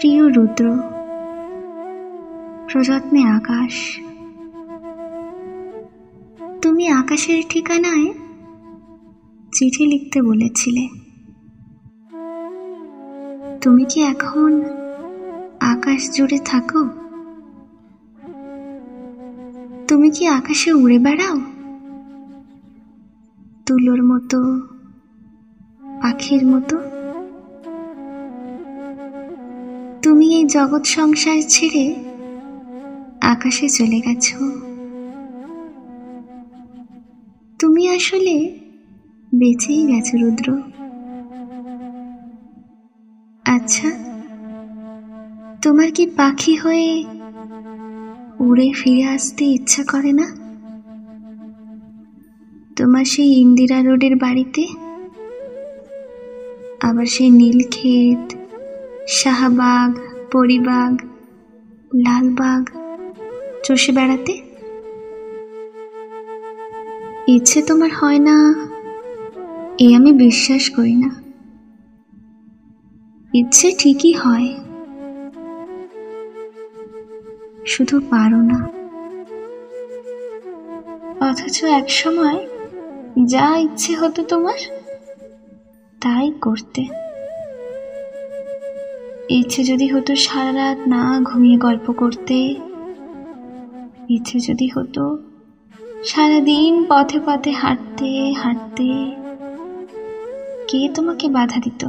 প্রিয় রুদ্র, প্রযত্নে আকাশ। তুমি আকাশের ঠিকানায় চিঠি লিখতে বলেছিলে। তুমি কি এখন আকাশ জুড়ে থাকো? তুমি কি আকাশে উড়ে বেড়াও, তুলোর মতো, পাখির মতো? তুমি এই জগৎ সংসার ছেড়ে আকাশে চলে গেছো। তুমি আসলে বেঁচেই গেছো রুদ্র। আচ্ছা, তোমার কি পাখি হয়ে উড়ে ফিরে আসতে ইচ্ছা করে না? তোমার সেই ইন্দিরা রোডের বাড়িতে, আবার সেই নীলক্ষেত, শাহবাগ, পরিবাগ, লালবাগ চষে বেড়াতে ইচ্ছে তোমার হয় না? এ আমি বিশ্বাস করি না। ইচ্ছে ঠিকই হয়, শুধু পারো না। অথচ এক সময় যা ইচ্ছে হতো তোমার তাই করতে। ইচ্ছে যদি হতো সারা রাত না ঘুমিয়ে গল্প করতে, ইচ্ছে যদি হতো সারাদিন পথে পথে হাঁটতে হাঁটতে, কে তোমাকে বাধা দিত?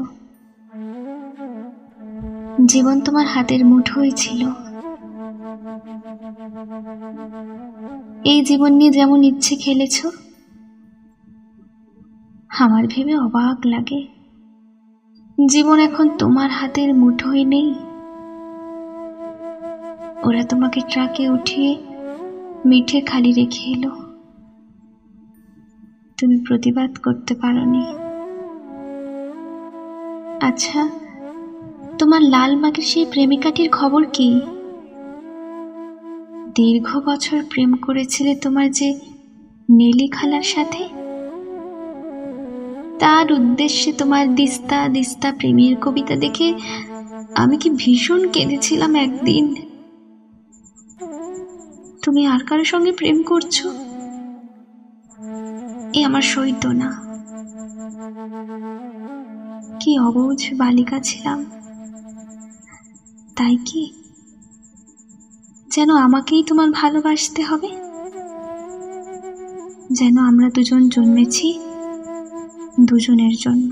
জীবন তোমার হাতের মুঠোয় ছিল। এই জীবন নিয়ে যেমন ইচ্ছে খেলেছ, আমার ভেবে অবাক লাগে জীবন এখন তোমার হাতের মুঠোয় নেই। ওরা তোমাকে ট্রাকে উঠিয়ে মিঠে খালি রেখে এলো, তুমি প্রতিবাদ করতে পারোনি। আচ্ছা, তোমার লালবাগের সেই প্রেমিকাটির খবর কি? দীর্ঘ বছর প্রেম করেছিলে তোমার যে নেলি খালার সাথে, তার উদ্দেশ্যে তোমার দিস্তা দিস্তা প্রেমের কবিতা দেখে আমি কি ভীষণ কেঁদেছিলাম একদিন। তুমি আর কারোর সঙ্গে প্রেম করছো, এ আমার সইত না। কি অবুঝ বালিকা ছিলাম, তাই কি যেন আমাকেই তোমার ভালোবাসতে হবে? যেন আমরা দুজন জন্মেছি দুজনের জন্য।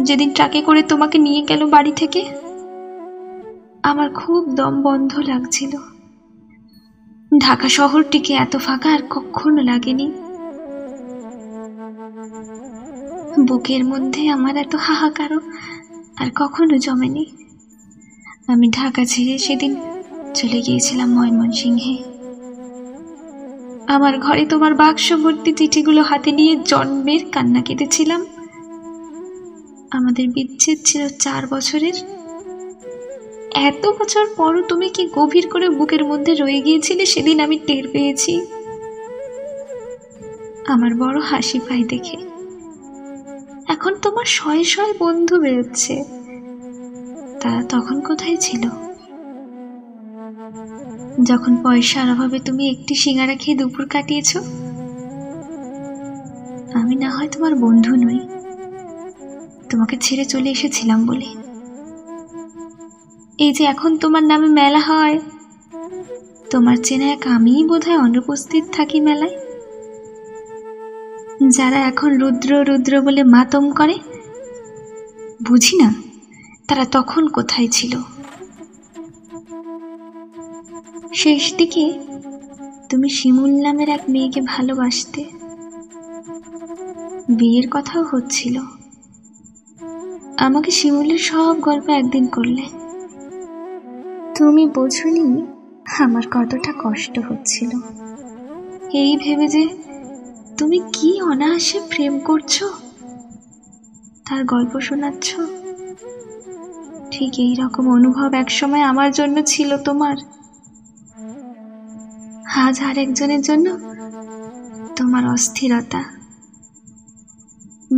যেদিন ট্রাকে করে তোমাকে নিয়ে গেল বাড়ি থেকে, আমার খুব দম বন্ধ লাগছিল। ঢাকা শহরটিকে এত ফাঁকা আর কখনো লাগেনি। বুকের মধ্যে আমার এত হাহাকারও আর কখনো জমেনি। আমি ঢাকা ছেড়ে সেদিন চলে গিয়েছিলাম ময়মনসিংহে। আমার ঘরে তোমার বাক্স ভর্তি চিঠিগুলো হাতে নিয়ে জন্মের কান্না কেঁদেছিলাম। আমাদের বিচ্ছেদ ছিল 4 বছরের। এত বছর পরও তুমি কি গভীর করে বুকের মধ্যে রয়ে গিয়েছিলে সেদিন আমি টের পেয়েছি। আমার বড় হাসি পায় দেখে। এখন তোমার শয়ে শয়ে বন্ধু বেরোচ্ছে, তারা তখন কোথায় ছিল? যখন পয়সার অভাবে তুমি একটি সিঙ্গারা খেয়ে দুপুর কাটিয়েছ। আমি না হয় তোমার বন্ধু নই, তোমাকে ছেড়ে চলে এসেছিলাম বলে। এই যে এখন তোমার নামে মেলা হয়, তোমার চেনা এক আমিই বোধহয় অনুপস্থিত থাকি মেলায়। যারা এখন রুদ্র রুদ্র বলে মাতম করে, বুঝি না তারা তখন কোথায় ছিল। শেষ দিকে তুমি শিমুল নামের এক মেয়েকে ভালোবাসতে, বিয়ের কথাও হচ্ছিল। আমাকে শিমুলের সব গল্প একদিন করলে। তুমি বোঝনি আমার কতটা কষ্ট হচ্ছিল, এই ভেবে যে তুমি কি অনায়াসে প্রেম করছো, তার গল্প শোনাচ্ছ। ঠিক এই রকম অনুভব একসময় আমার জন্য ছিল তোমার। আজ আর একজনের জন্য তোমার অস্থিরতা,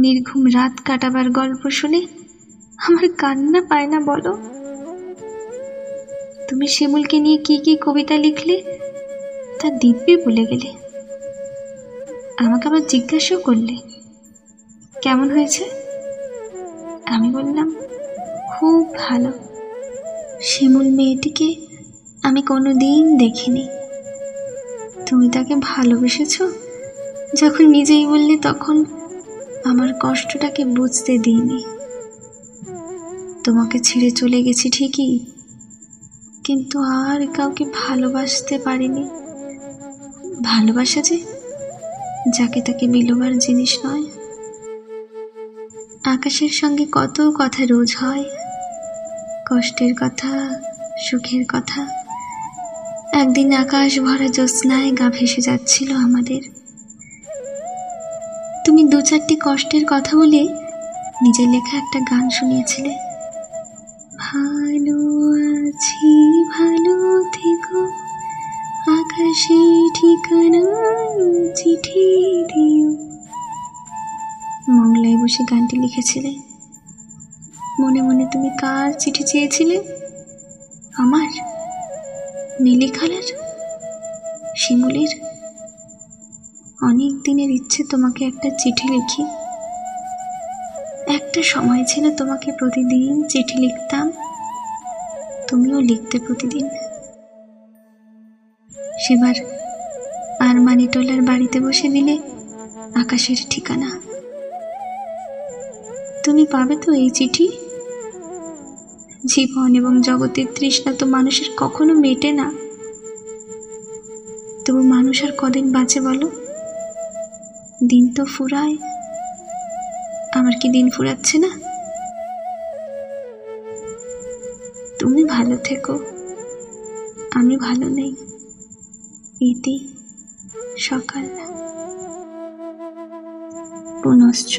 নির্ঘুম রাত কাটাবার গল্প শুনে আমার কান্না পায় না বলো? তুমি শিমুলকে নিয়ে কি কি কবিতা লিখলে তা দিব্যি বলে গেলে। আমাকে আবার জিজ্ঞাসাও করলে কেমন হয়েছে। আমি বললাম খুব ভালো। শিমুল মেয়েটিকে আমি কোনোদিন দেখিনি। তুমি তাকে ভালোবেসেছো যখন নিজেই বললে, তখন আমার কষ্টটাকে বুঝতে দিইনি। তোমাকে ছেড়ে চলে গেছি ঠিকই, কিন্তু আর কাউকে ভালোবাসতে পারিনি। ভালোবাসা যে যাকে তাকে বিলোবার জিনিস নয়। আকাশের সঙ্গে কত কথা রোজ হয়, কষ্টের কথা, সুখের কথা। একদিন আকাশ ভরা জ্যোৎস্নায় গা ভেসে যাচ্ছিল আমাদের। তুমি দু চারটি কষ্টের কথা বলে নিজের লেখা একটা গান শুনিয়েছিলে। ভালো আছি, ভালো থেকো, আকাশে ঠিকানা চিঠি দিও। মংলায় বসে গানটি লিখেছিলে। মনে মনে তুমি কার চিঠি চেয়েছিলে? আমার? নীলি খালার? শিমুলের? অনেক দিনের ইচ্ছে তোমাকে একটা চিঠি লিখি। একটা সময় ছিল তোমাকে প্রতিদিন চিঠি লিখতাম, তুমিও লিখতে প্রতিদিন। সেবার আরমানিটোলার বাড়িতে বসে দিলে আকাশের ঠিকানা। তুমি পাবে তো এই চিঠি? জীবন এবং জগতের তৃষ্ণা তো মানুষের কখনো মেটে না। তবু মানুষ আর কদিন বাঁচে বলো? দিন তো ফুরায়। আমার কি দিন ফুরাচ্ছে না? তুমি ভালো থেকো, আমি ভালো নেই। ইতি সকাল। পুনশ্চ।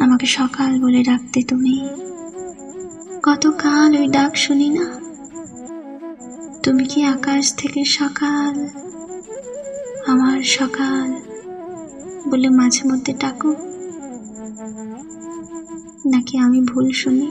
আমাকে সকাল বলে ডাকতে তুমি। কতকাল ওই ডাক শুনি না। তুমি কি আকাশ থেকে সকাল, আমার সকাল বলে মাঝে মধ্যে ডাকো, নাকি আমি ভুল শুনি?